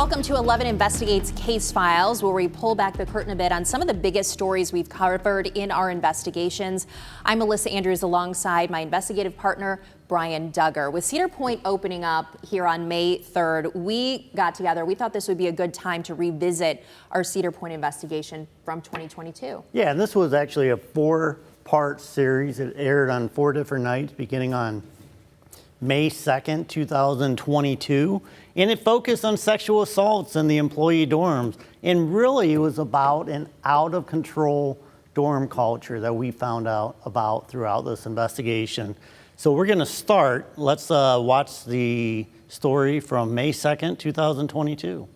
Welcome to 11 Investigates Case Files, where we pull back the curtain a bit on some of the biggest stories we've covered in our investigations. I'm Melissa Andrews alongside my investigative partner, Brian Duggar. With Cedar Point opening up here on May 3rd, we got together. We thought this would be a good time to revisit our Cedar Point investigation from 2022. Yeah, and this was actually a 4-part series. It aired on 4 different nights beginning on May 2nd, 2022, and it focused on sexual assaults in the employee dorms. And really, it was about an out-of-control dorm culture that we found out about throughout this investigation. So we're going to start. Let's watch the story from May 2nd, 2022.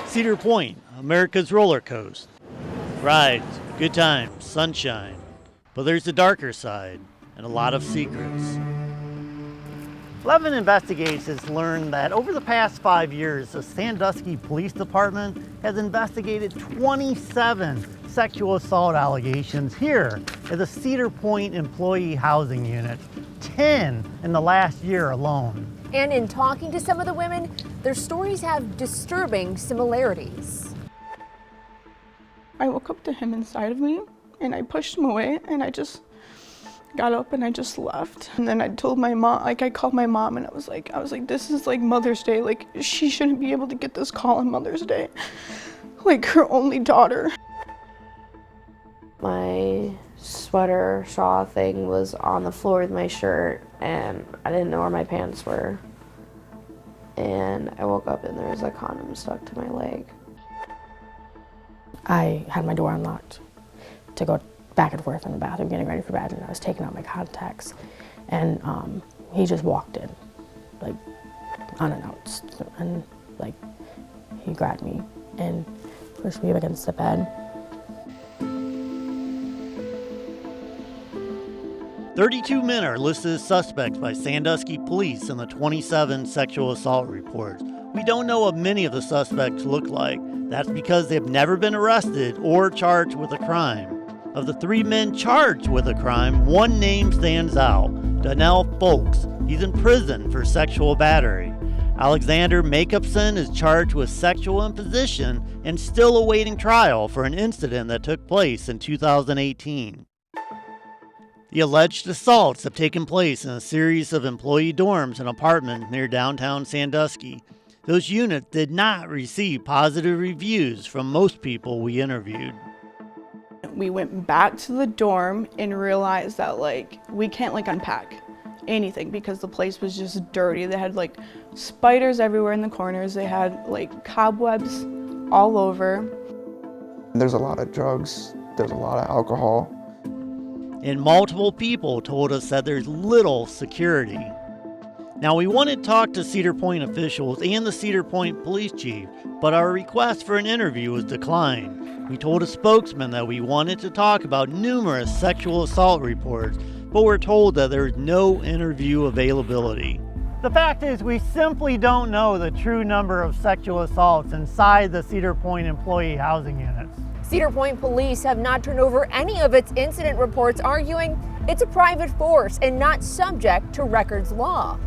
Cedar Point, America's roller coaster. Rides, good times, sunshine. But there's a darker side and a lot of secrets. 11 Investigates has learned that over the past 5 years, the Sandusky Police Department has investigated 27 sexual assault allegations here at the Cedar Point Employee Housing Unit, 10 in the last year alone. And in talking to some of the women, their stories have disturbing similarities. I woke up to him inside of me, and I pushed him away, and I just got up and I just left. And then I told my mom, I called my mom, and I was like, this is like Mother's Day. Like, she shouldn't be able to get this call on Mother's Day. Like, her only daughter. My sweater shawl thing was on the floor with my shirt, and I didn't know where my pants were. And I woke up and there was a condom stuck to my leg. I had my door unlocked to go back and forth in the bathroom getting ready for bed, and I was taking out my contacts, and he just walked in, like, unannounced, and like he grabbed me and pushed me up against the bed. 32 men are listed as suspects by Sandusky police in the 27 sexual assault reports. We don't know what many of the suspects look like. That's because they've never been arrested or charged with a crime. Of the 3 men charged with a crime, one name stands out, Donnell Folks. He's in prison for sexual battery. Alexander Makupson is charged with sexual imposition and still awaiting trial for an incident that took place in 2018. The alleged assaults have taken place in a series of employee dorms and apartments near downtown Sandusky. Those units did not receive positive reviews from most people we interviewed. We went back to the dorm and realized that, like, we can't, like, unpack anything because the place was just dirty. They had, like, spiders everywhere in the corners. They had, like, cobwebs all over. There's a lot of drugs. There's a lot of alcohol. And multiple people told us that there's little security. Now, we wanted to talk to Cedar Point officials and the Cedar Point police chief, but our request for an interview was declined. We told a spokesman that we wanted to talk about numerous sexual assault reports, but we're told that there is no interview availability. The fact is, we simply don't know the true number of sexual assaults inside the Cedar Point employee housing units. Cedar Point police have not turned over any of its incident reports, arguing it's a private force and not subject to records law.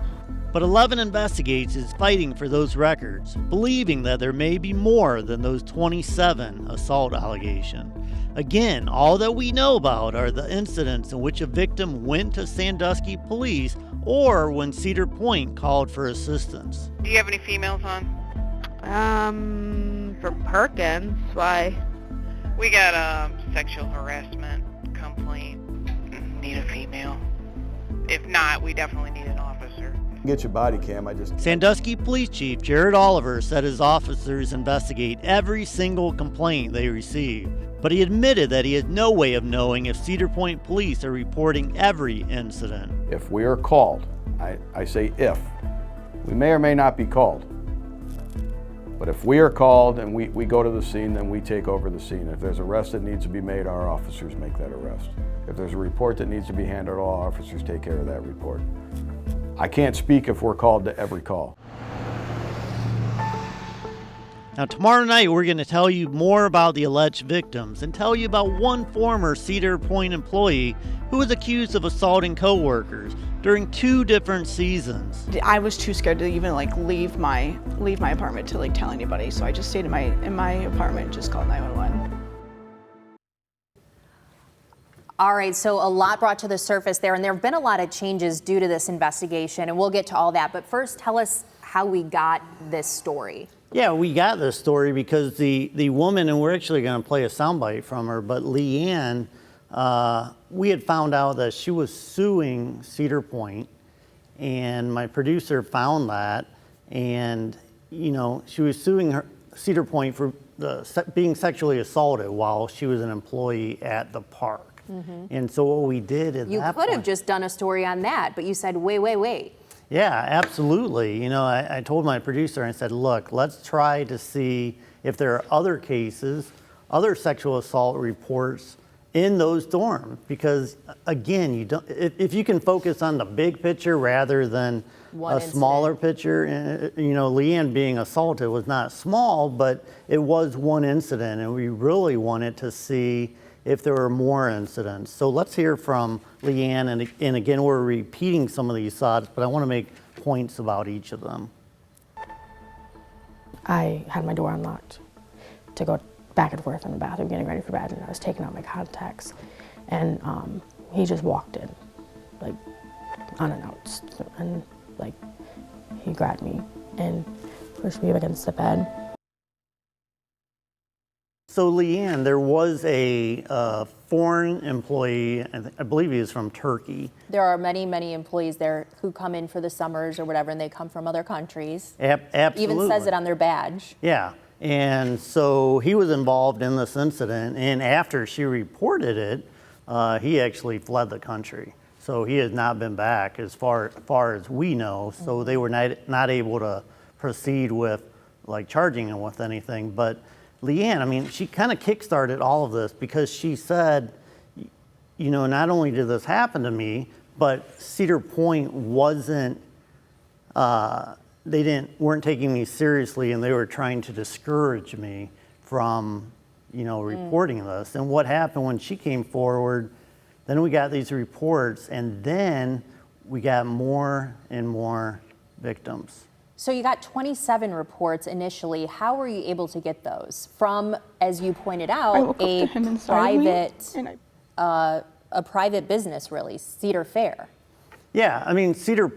But 11 Investigates is fighting for those records, believing that there may be more than those 27 assault allegations. Again, all that we know about are the incidents in which a victim went to Sandusky police or when Cedar Point called for assistance. Do you have any females on? For Perkins, why? We got a sexual harassment complaint. Need a female. If not, we definitely need an officer. Get your body cam. Sandusky Police Chief Jared Oliver said his officers investigate every single complaint they receive, but he admitted that he has no way of knowing if Cedar Point police are reporting every incident. If we are called, I say if, we may or may not be called. But if we are called and we go to the scene, then we take over the scene. If there's an arrest that needs to be made, our officers make that arrest. If there's a report that needs to be handled, all officers take care of that report. I can't speak if we're called to every call. Now, tomorrow night, we're going to tell you more about the alleged victims and tell you about one former Cedar Point employee who was accused of assaulting coworkers during 2 different seasons. I was too scared to even leave my apartment to tell anybody, so I just stayed in my apartment and just called 911. All right, so a lot brought to the surface there, and there have been a lot of changes due to this investigation, and we'll get to all that. But first, tell us how we got this story. Yeah, we got this story because the woman, and we're actually going to play a soundbite from her, but Leanne, we had found out that she was suing Cedar Point, and my producer found that, and she was suing Cedar Point for being sexually assaulted while she was an employee at the park. Mm-hmm. And so what we did at that point... You could have just done a story on that, but you said, wait. Yeah, absolutely. I told my producer, I said, look, let's try to see if there are other cases, other sexual assault reports in those dorms. Because again, if you can focus on the big picture rather than smaller picture, Leanne being assaulted was not small, but it was one incident, and we really wanted to see if there were more incidents. So let's hear from Leanne, and again, we're repeating some of these thoughts, but I want to make points about each of them. I had my door unlocked to go back and forth in the bathroom getting ready for bed, and I was taking out my contacts, and he just walked in, unannounced, and he grabbed me and pushed me up against the bed. So Leanne, there was a foreign employee, I believe he was from Turkey. There are many, many employees there who come in for the summers or whatever, and they come from other countries. Absolutely. Even says it on their badge. Yeah, and so he was involved in this incident, and after she reported it, he actually fled the country. So he has not been back as far as we know, so they were not able to proceed with charging him with anything. But Leanne, she kind of kickstarted all of this because she said, not only did this happen to me, but Cedar Point weren't taking me seriously, and they were trying to discourage me from, reporting this. And what happened when she came forward, then we got these reports, and then we got more and more victims. So you got 27 reports initially. How were you able to get those from, as you pointed out, a private business, really, Cedar Fair? Yeah, the Cedar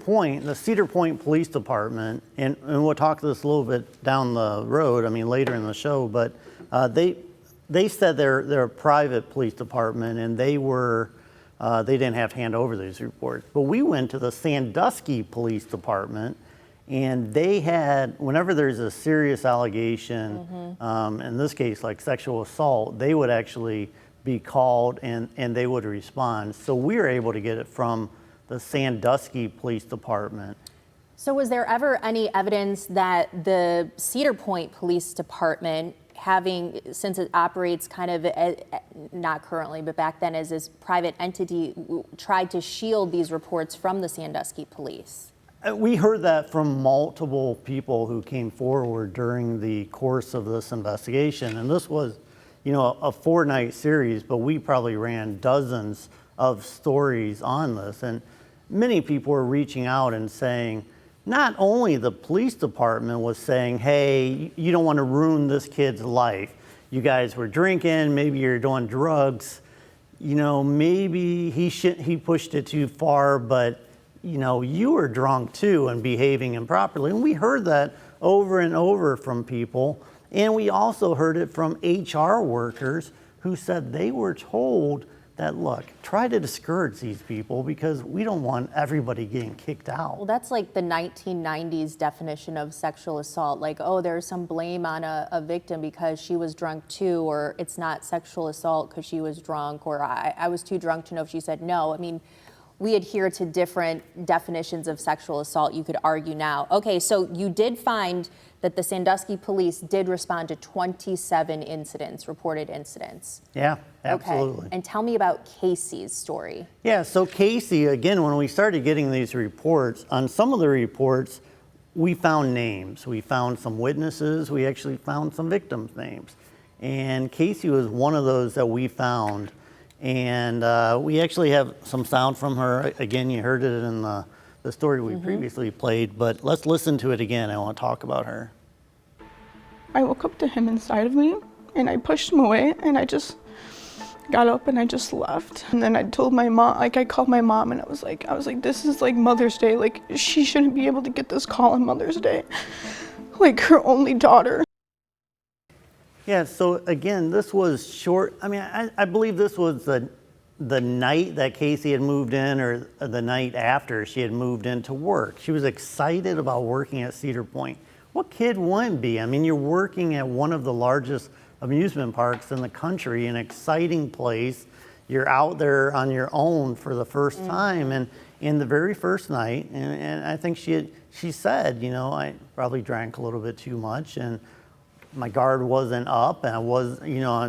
Point Police Department, and we'll talk this a little bit down the road, later in the show, but they said they're a private police department, and they didn't have to hand over these reports. But we went to the Sandusky Police Department, and they had, whenever there's a serious allegation, in this case like sexual assault, they would actually be called and they would respond. So we were able to get it from the Sandusky Police Department. So was there ever any evidence that the Cedar Point Police Department, since it operates kind of, not currently, but back then as this private entity, tried to shield these reports from the Sandusky Police? We heard that from multiple people who came forward during the course of this investigation. And this was, a 4-night series, but we probably ran dozens of stories on this. And many people were reaching out and saying, not only the police department was saying, hey, you don't want to ruin this kid's life. You guys were drinking, maybe you're doing drugs. Maybe he pushed it too far, but you were drunk too and behaving improperly. And we heard that over and over from people. And we also heard it from HR workers who said they were told that, look, try to discourage these people because we don't want everybody getting kicked out. Well, that's like the 1990s definition of sexual assault. There's some blame on a victim because she was drunk too, or it's not sexual assault because she was drunk, or I was too drunk to know if she said no. We adhere to different definitions of sexual assault, you could argue now. Okay, so you did find that the Sandusky police did respond to 27 reported incidents. Yeah, absolutely. Okay. And tell me about Casey's story. Yeah, so Casey, again, when we started getting these reports, on some of the reports, we found names. We found some witnesses. We actually found some victims' names. And Casey was one of those that we found. And we actually have some sound from her. Again, you heard it in the story we previously played, but let's listen to it again. I want to talk about her. I woke up to him inside of me, and I pushed him away, and I just got up and I just left. And then I told my mom, like I called my mom, and I was like, this is like Mother's Day. Like, she shouldn't be able to get this call on Mother's Day. Like, her only daughter. Yeah, so again, this was short. I mean, I believe this was the night that Casey had moved in, or the night after she had moved into work. She was excited about working at Cedar Point. What kid wouldn't be? I mean, you're working at one of the largest amusement parks in the country, an exciting place. You're out there on your own for the first time, and in the very first night, and I think she said, you know, I probably drank a little bit too much, and my guard wasn't up, and I was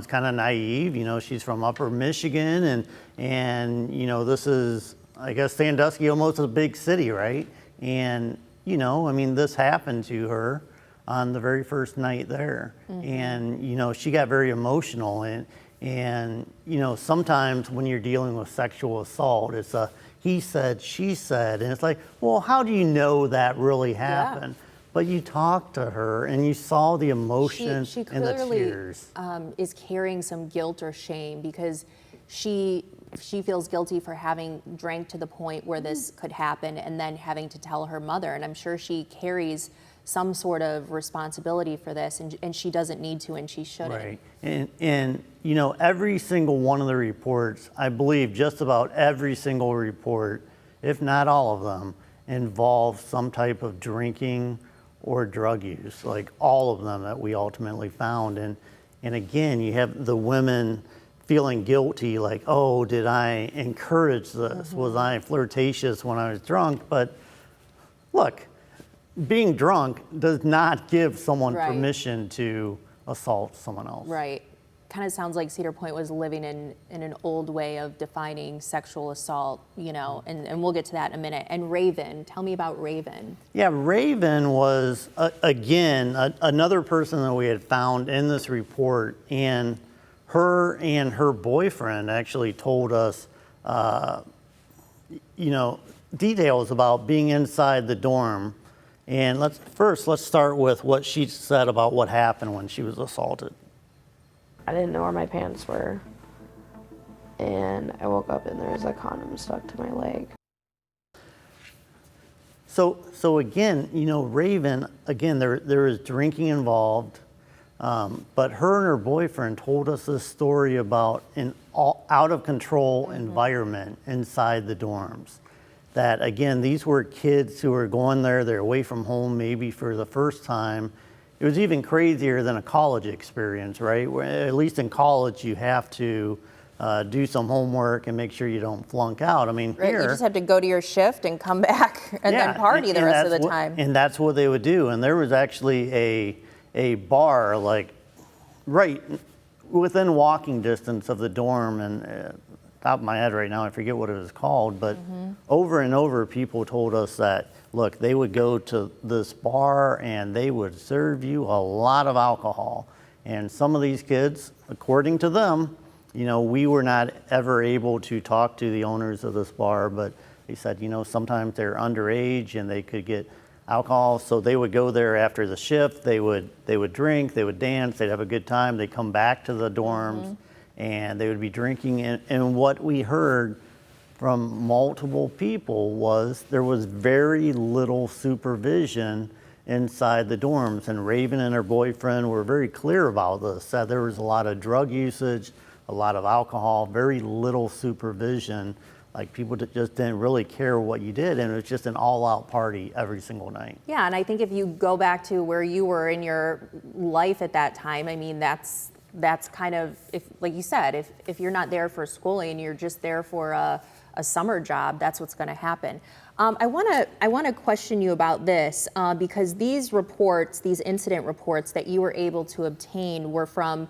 kind of naive. You know, she's from Upper Michigan, and you know, this is, I guess, Sandusky, almost a big city, right? And you know, I mean, this happened to her on the very first night there, and you know, she got very emotional, and you know, sometimes when you're dealing with sexual assault, it's a he said, she said, and it's like, well, how do you know that really happened? But you talked to her and you saw the emotion she and the tears. Is carrying some guilt or shame because she feels guilty for having drank to the point where this could happen and then having to tell her mother. And I'm sure she carries some sort of responsibility for this, and she doesn't need to, and she shouldn't. Right. And you know, every single one of the reports, I believe just about every single report, if not all of them, involve some type of drinking or drug use, like all of them that we ultimately found. And again, you have the women feeling guilty, like, oh, did I encourage this? Was I flirtatious when I was drunk? But look, being drunk does not give someone permission to assault someone else. Right. Kind of sounds like Cedar Point was living in an old way of defining sexual assault, you know, and we'll get to that in a minute. And Raven, tell me about Raven. Yeah, Raven was, again, another person that we had found in this report, and her boyfriend actually told us, you know, details about being inside the dorm. And let's start with what she said about what happened when she was assaulted. I didn't know where my pants were, and I woke up and there was a condom stuck to my leg. So again, you know, Raven, again, there is drinking involved, but her and her boyfriend told us this story about an out of control environment inside the dorms. That again, these were kids who were going there, they're away from home maybe for the first time. It was even crazier than a college experience, right? Where, at least in college, you have to do some homework and make sure you don't flunk out. I mean, right, here, you just have to go to your shift and come back and then party the rest of the time. And that's what they would do. And there was actually a bar, like, right within walking distance of the dorm, and top of my head right now, I forget what it was called, but over and over people told us that, look, they would go to this bar and they would serve you a lot of alcohol. And some of these kids, according to them, you know, we were not ever able to talk to the owners of this bar, but they said, you know, sometimes they're underage and they could get alcohol, so they would go there after the shift, they would drink, they would dance, they'd have a good time, they'd come back to the dorms, and they would be drinking. And what we heard from multiple people was there was very little supervision inside the dorms. And Raven and her boyfriend were very clear about this, that there was a lot of drug usage, a lot of alcohol, very little supervision. Like, people just didn't really care what you did, and it was just an all-out party every single night. Yeah, and I think if you go back to where you were in your life at that time, I mean, that's kind of, if, like you said, if you're not there for schooling, you're just there for a summer job, that's what's going to happen. I want to question you about this because these reports, these incident reports that you were able to obtain were from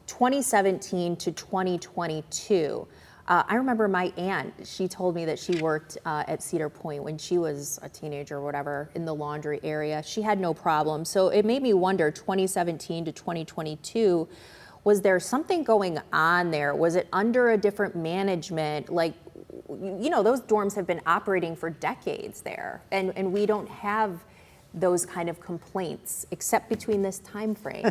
2017 to 2022. I remember my aunt, she told me that she worked at Cedar Point when she was a teenager or whatever in the laundry area. She had no problem. So it made me wonder, 2017 to 2022, was there something going on there? Was it under a different management? Like, you know, those dorms have been operating for decades there, and we don't have those kind of complaints except between this time frame.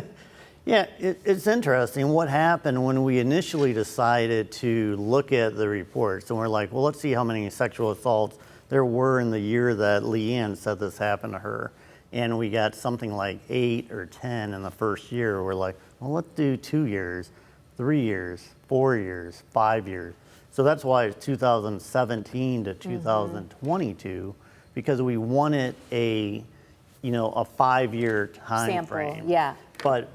Yeah, it's interesting what happened when we initially decided to look at the reports, and we're like, well, let's see how many sexual assaults there were in the year that Leanne said this happened to her. And we got something like 8 or 10 in the first year. We're like, well, let's do 2 years, 3 years, 4 years, 5 years. So that's why it's 2017 to 2022, because we wanted a 5-year time Sample, frame. yeah. But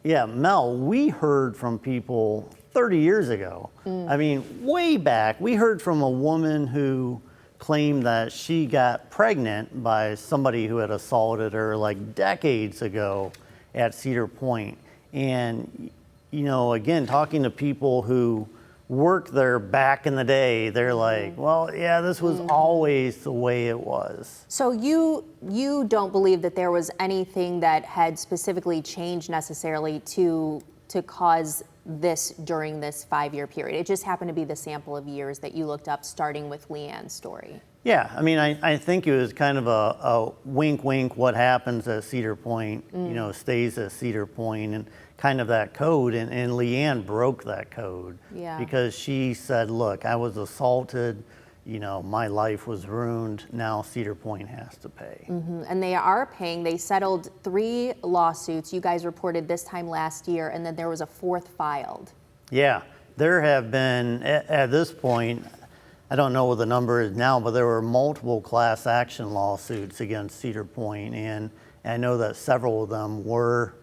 yeah, Mel, we heard from people 30 years ago. I mean, way back, we heard from a woman who claimed that she got pregnant by somebody who had assaulted her like decades ago at Cedar Point. And, again, talking to people who worked there back in the day, they're like, well, yeah, this was always the way it was. So you don't believe that there was anything that had specifically changed necessarily to cause this during this 5-year period. It just happened to be the sample of years that you looked up, starting with Leanne's story. Yeah, I mean, I think it was kind of a wink, wink, what happens at Cedar Point, stays at Cedar Point, and kind of that code. And Leanne broke that code because she said, look, I was assaulted, my life was ruined. Now Cedar Point has to pay. And they are paying. They settled 3 lawsuits. You guys reported this time last year, and then there was a 4th filed. Yeah, there have been, at this point, I don't know what the number is now, but there were multiple class action lawsuits against Cedar Point, and I know that several of them were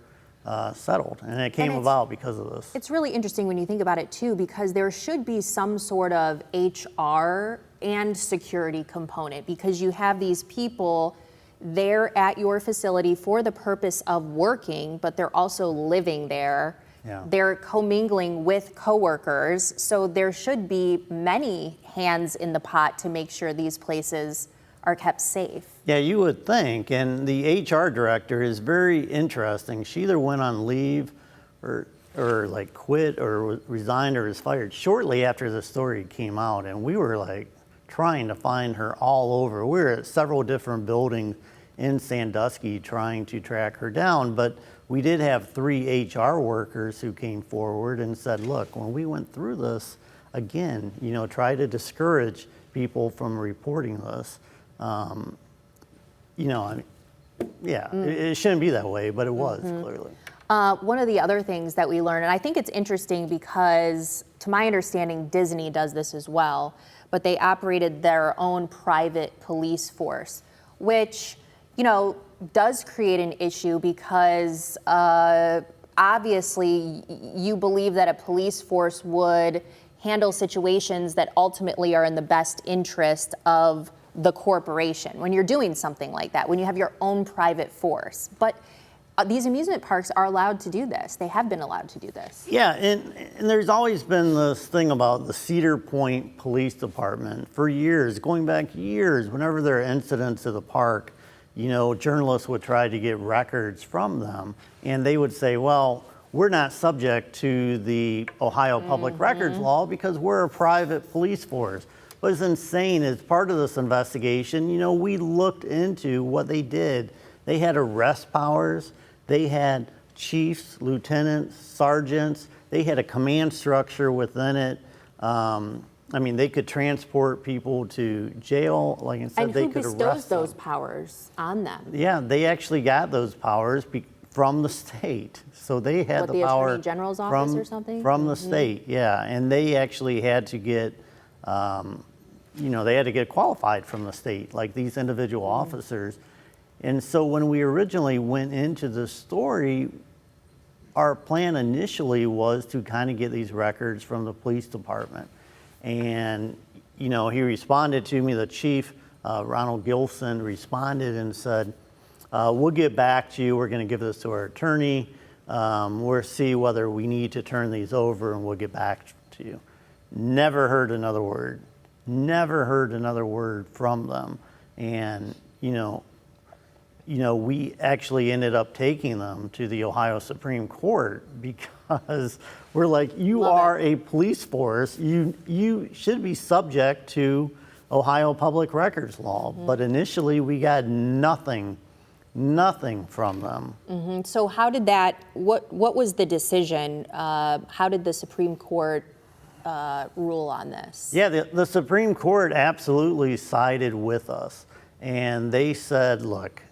settled, and it came about because of this. It's really interesting when you think about it too, because there should be some sort of HR and security component, because you have these people there at your facility for the purpose of working, but they're also living there. Yeah. They're commingling with coworkers, so there should be many hands in the pot to make sure these places are kept safe. Yeah, you would think, and the HR director is very interesting. She either went on leave or like quit or resigned or was fired shortly after the story came out, and we were like trying to find her all over. We were at several different buildings in Sandusky trying to track her down, but we did have 3 HR workers who came forward and said, look, when we went through this, again, try to discourage people from reporting this. It shouldn't be that way, but it was clearly. One of the other things that we learned, and I think it's interesting because, to my understanding, Disney does this as well, but they operated their own private police force, which, does create an issue because obviously you believe that a police force would handle situations that ultimately are in the best interest of the corporation when you're doing something like that, when you have your own private force. But these amusement parks are allowed to do this. They have been allowed to do this. Yeah, and there's always been this thing about the Cedar Point Police Department for years, going back years, whenever there are incidents at the park, journalists would try to get records from them, and they would say, well, we're not subject to the Ohio Public Records Law because we're a private police force. But it's insane. As part of this investigation, we looked into what they did. They had arrest powers. They had chiefs, lieutenants, sergeants. They had a command structure within it. They could transport people to jail. Like I said, they could arrest them. And who bestows those powers on them? Yeah, they actually got those powers from the state. So they had the power. The Attorney General's office or something? From the state, yeah. And they actually had to get, they had to get qualified from the state, like these individual officers. And so when we originally went into the story, our plan initially was to kind of get these records from the police department. And, he responded to me, the chief, Ronald Gilson, responded and said, we'll get back to you. We're going to give this to our attorney. We'll see whether we need to turn these over, and we'll get back to you. never heard another word. Never heard another word from them. And, we actually ended up taking them to the Ohio Supreme Court because we're like, you are a police force. You should be subject to Ohio public records law. But initially we got nothing from them. So how did what was the decision? How did the Supreme Court rule on this? Yeah, the Supreme Court absolutely sided with us. And they said, look,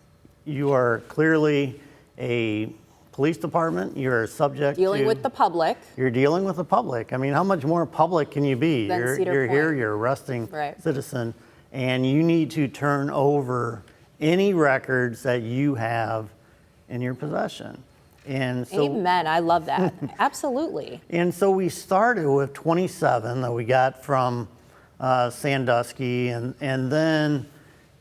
you are clearly a police department. You're subject Dealing to... with the public. You're dealing with the public. I mean, how much more public can you be? Than Cedar You're here, Point. you're arresting Right. citizen, and you need to turn over any records that you have in your possession. And so, Amen. I love that. Absolutely. and so we started with 27 that we got from Sandusky, and then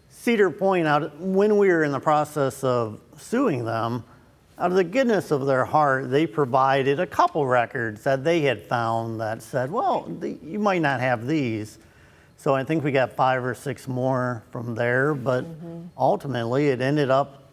Cedar Point, when we were in the process of suing them, out of the goodness of their heart, they provided a couple records that they had found that said, well, you might not have these. So I think we got 5 or 6 more from there, but ultimately it ended up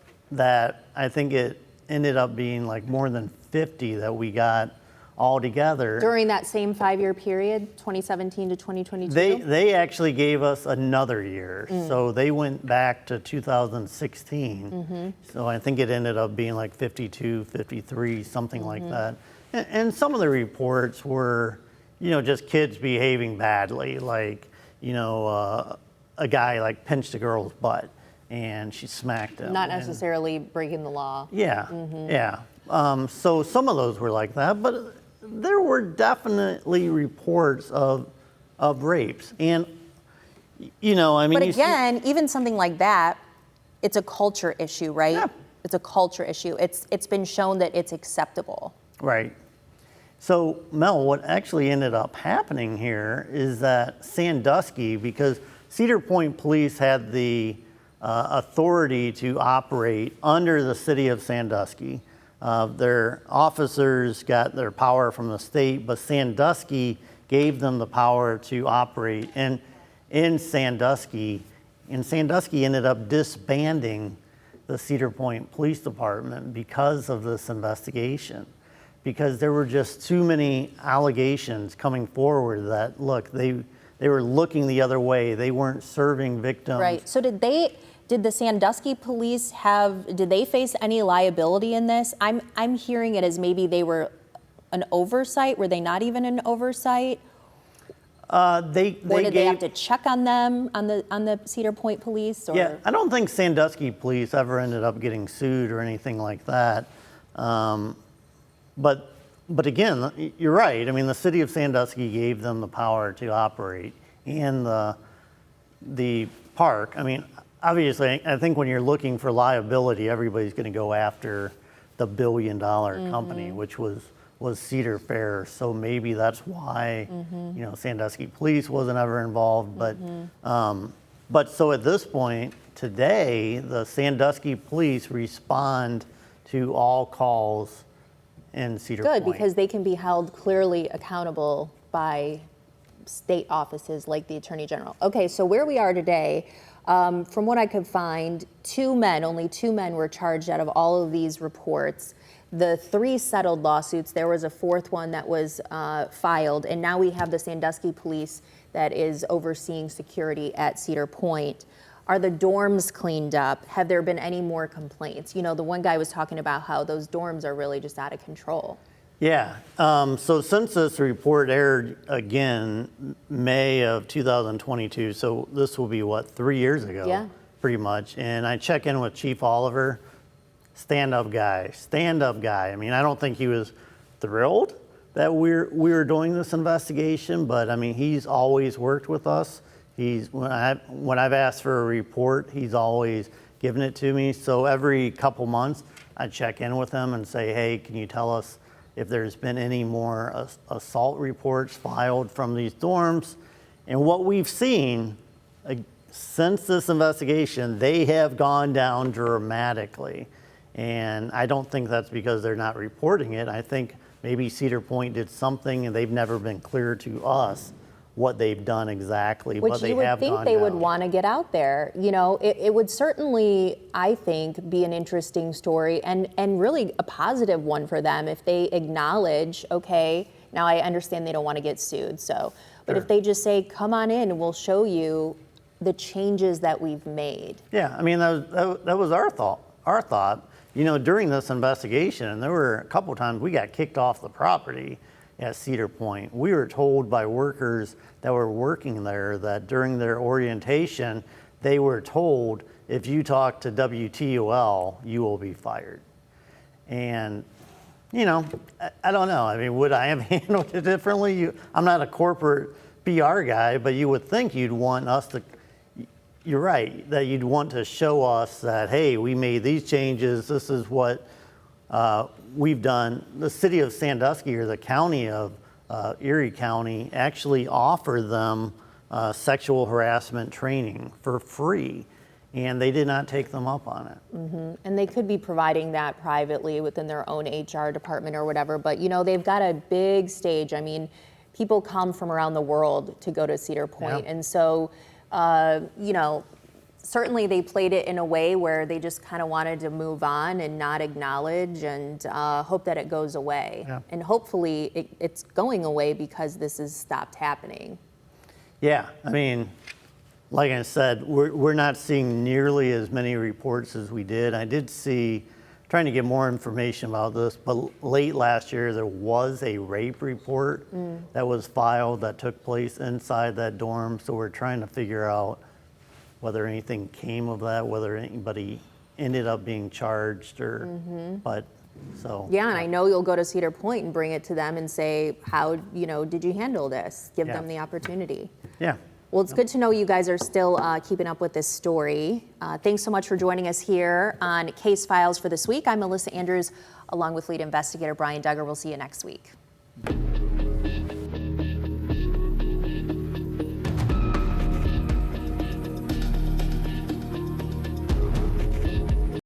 being like more than 50 that we got all together. During that same 5-year period, 2017 to 2022? They actually gave us another year. So they went back to 2016. So I think it ended up being like 52, 53, something like that. And some of the reports were, just kids behaving badly, like, a guy like pinched a girl's butt and she smacked him. Not necessarily breaking the law. Yeah, yeah. So some of those were like that, but there were definitely reports of rapes. And, But again, even something like that, it's a culture issue, right? Yeah. It's a culture issue. It's been shown that it's acceptable. Right. So, Mel, what actually ended up happening here is that Sandusky, because Cedar Point Police had the authority to operate under the city of Sandusky. Their officers got their power from the state, but Sandusky gave them the power to operate. And in Sandusky ended up disbanding the Cedar Point Police Department because of this investigation. Because there were just too many allegations coming forward that, look, they were looking the other way. They weren't serving victims. Right. So did the Sandusky police did they face any liability in this? I'm hearing it as maybe they were an oversight. Were they not even an oversight? Or did they have to check on them, on the Cedar Point police? Or? Yeah, I don't think Sandusky police ever ended up getting sued or anything like that. But again, you're right. I mean, the city of Sandusky gave them the power to operate, and the park. I mean, obviously, I think when you're looking for liability, everybody's going to go after the billion-dollar company, which was Cedar Fair. So maybe that's why Sandusky police wasn't ever involved. But so at this point today, the Sandusky police respond to all calls in Cedar Point. Good, because they can be held clearly accountable by state offices like the Attorney General. Okay, so where we are today, from what I could find, only two men were charged out of all of these reports. The 3 settled lawsuits, there was a 4th one that was filed, and now we have the Sandusky police that is overseeing security at Cedar Point. Are the dorms cleaned up? Have there been any more complaints? The one guy was talking about how those dorms are really just out of control. Yeah, so since this report aired again, May of 2022, so this will be 3 years ago? Yeah. Pretty much, and I check in with Chief Oliver, stand-up guy. I mean, I don't think he was thrilled that we were doing this investigation, but I mean, he's always worked with us. When I've asked for a report, he's always given it to me. So every couple months, I check in with him and say, hey, can you tell us if there's been any more assault reports filed from these dorms? And what we've seen since this investigation, they have gone down dramatically. And I don't think that's because they're not reporting it. I think maybe Cedar Point did something and they've never been clear to us what they've done exactly, but Which they you would have think gone they would down. want to get out there. You know, it would certainly, I think, be an interesting story and really a positive one for them if they acknowledge, okay, now I understand they don't want to get sued, so, but if Sure. they just say, come on in and we'll show you the changes that we've made. Yeah, I mean, that was our thought. You know, during this investigation, and there were a couple times we got kicked off the property at Cedar Point. We were told by workers that were working there that during their orientation, they were told, if you talk to WTOL, you will be fired. And, you know, I don't know. I mean, would I have handled it differently? I'm not a corporate PR guy, but you would think you'd want us to, you're right, that you'd want to show us that, hey, we made these changes, this is what we've done. The city of Sandusky, or the county of Erie County, actually offered them sexual harassment training for free, and they did not take them up on it. And they could be providing that privately within their own HR department or whatever, but you know, they've got a big stage. I mean, people come from around the world to go to Cedar Point, Yeah. and so, you know, certainly they played it in a way where they just kind of wanted to move on and not acknowledge and hope that it goes away. Yeah. And hopefully it's going away because this has stopped happening. Yeah, I mean, like I said, we're not seeing nearly as many reports as we did. I did see, trying to get more information about this, but late last year there was a rape report that was filed that took place inside that dorm. So we're trying to figure out whether anything came of that, whether anybody ended up being charged or, but so. Yeah, and I know you'll go to Cedar Point and bring it to them and say, how, you know, did you handle this? Give Yeah. them the opportunity. Yeah. Well, it's good to know you guys are still keeping up with this story. Thanks so much for joining us here on Case Files for this week. I'm Melissa Andrews, along with lead investigator Brian Duggar. We'll see you next week.